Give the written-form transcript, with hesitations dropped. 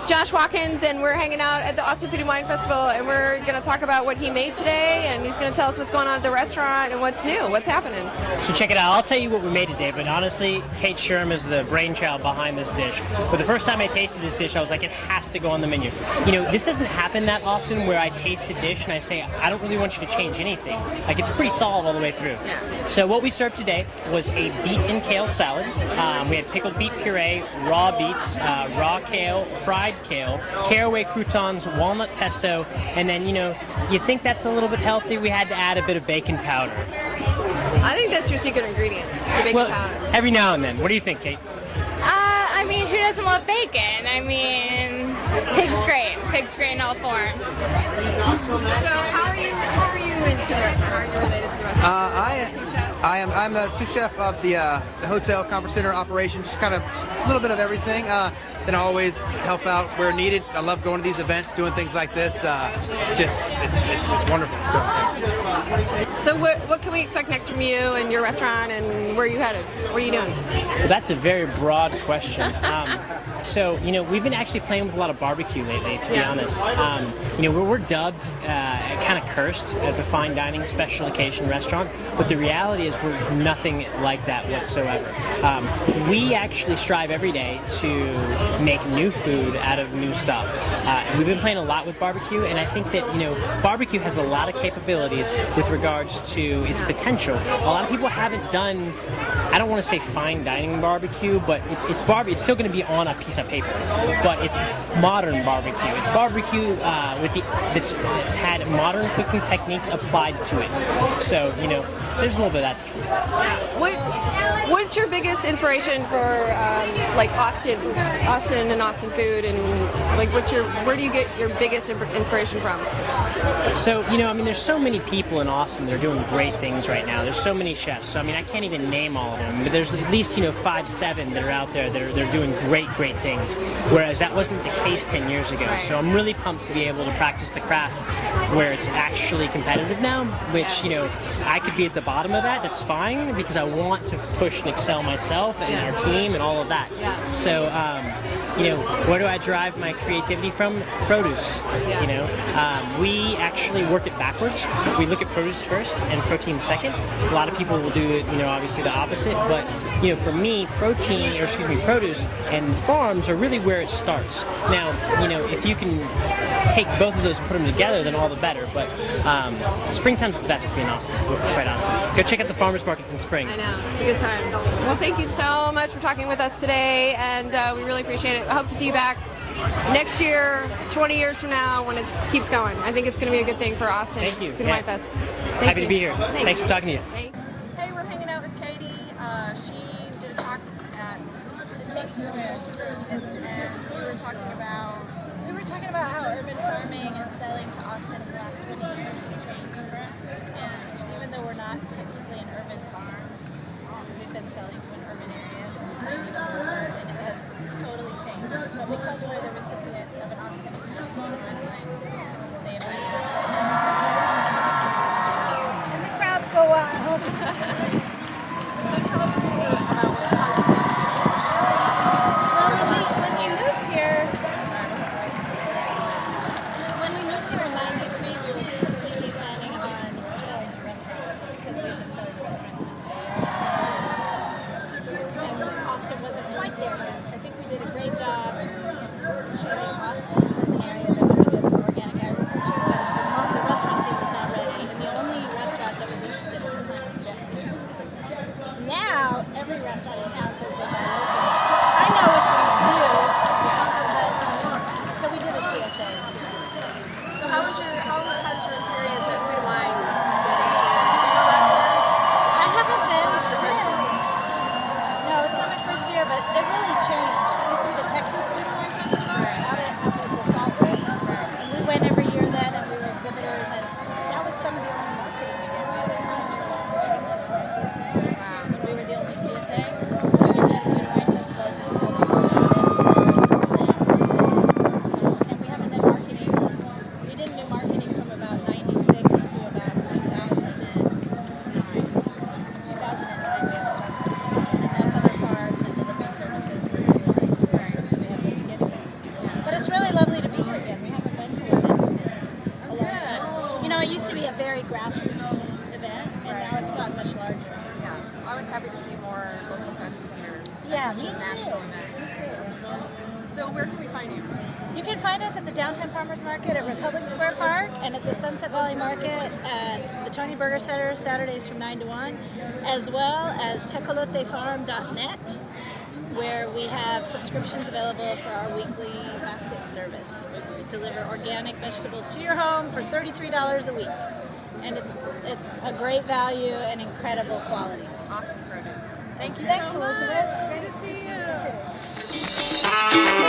Josh Watkins, and we're hanging out at the Austin Food and Wine Festival, and we're going to talk about what he made today, and he's going to tell us what's going on at the restaurant and what's new, what's happening. So check it out. I'll tell you what we made today, but honestly, Kate Sherm is the brainchild behind this dish. But the first time I tasted this dish, I was like, it has to go on the menu. You know, this doesn't happen that often where I taste a dish and I say, I don't really want you to change anything. Like, it's pretty solid all the way through. Yeah. So what we served today was a beet and kale salad. We had pickled beet puree, raw beets, raw kale, fried kale, caraway croutons, walnut pesto, and then, you know, you think that's a little bit healthy, we had to add a bit of bacon powder. I think that's your secret ingredient, the bacon powder. Every now and then. What do you think, Kate? I mean, who doesn't love bacon? I mean, pig's great. Pig's great in all forms. So how are you into the restaurant? How are you related to the restaurant? I'm the sous chef of the hotel conference center operation, just kind of a little bit of everything. Then I always help out where needed. I love going to these events, doing things like this. It's just wonderful. So what can we expect next from you and your restaurant, and where are you headed? What are you doing? Well, that's a very broad question. So, you know, we've been actually playing with a lot of barbecue lately, to be honest. You know, we're dubbed, kind of cursed, as a fine dining special occasion restaurant, but the reality is we're nothing like that whatsoever. We actually strive every day to make new food out of new stuff. And we've been playing a lot with barbecue, and I think that, you know, barbecue has a lot of capabilities with regards to its potential. A lot of people haven't done, I don't want to say fine dining barbecue, but it's still going to be on a piece of paper, but it's modern barbecue. It's barbecue that's had modern cooking techniques applied to it. So, you know, there's a little bit of that to come. What's your biggest inspiration for like Austin and Austin food, and like where do you get your biggest inspiration from? So, you know, I mean, there's so many people in Austin that are doing great things right now. There's so many chefs. So, I mean, I can't even name all of them, but there's at least, you know, 5, 7 that are out there that are doing great things, whereas that wasn't the case 10 years ago. Right. So I'm really pumped to be able to practice the craft where it's actually competitive now, which, you know, I could be at the bottom of that. That's fine, because I want to push and excel myself and our team and all of that. Yeah. So, you know, where do I drive my creativity from? Produce. Yeah. You know, we actually work it backwards. We look at produce first and protein second. A lot of people will do it, you know, obviously the opposite. But, you know, for me, produce and farms are really where it starts. Now, you know, if you can take both of those and put them together, then all the better. But springtime's the best to be in Austin, to be quite honestly. Go check out the farmers markets in spring. I know, it's a good time. Well, thank you so much for talking with us today, and we really appreciate it. I hope to see you back next year, 20 years from now, when it keeps going. I think it's going to be a good thing for Austin. Thank you. Food and Wine Fest. Happy to be here. Thanks for talking to you. Hey, we're hanging out with Katie. She did a talk at the Tasting Room and we were talking about how urban farming and selling to Austin in the last 20 years has changed for us. And even though we're not technically an urban farm, we've been selling to an urban area since '94, and it has totally changed. So because we're the recipient of an Austin Wine Alliance grant, they invited us to And the crowds go wild. So tell us a little bit about what Holly's When we moved here in '93, we were completely planning on selling to restaurants, because we've been selling to restaurants since and Austin wasn't quite there yet. I think we did a great job choosing Austin as an area that would be good for organic agriculture, but the restaurant scene was not ready, and the only restaurant that was interested at the time was Jeffrey's. Now, every restaurant in town Yeah, such me a national too. event. Me too. So where can we find you? You can find us at the Downtown Farmers Market at Republic Square Park and at the Sunset Valley Market at the Tony Burger Center Saturdays from 9 to 1, as well as tecolotefarm.net, where we have subscriptions available for our weekly basket service. We deliver organic vegetables to your home for $33 a week. And it's a great value and incredible quality. Awesome produce. Thank you Thanks, so much. Elizabeth. Good to see you. You too.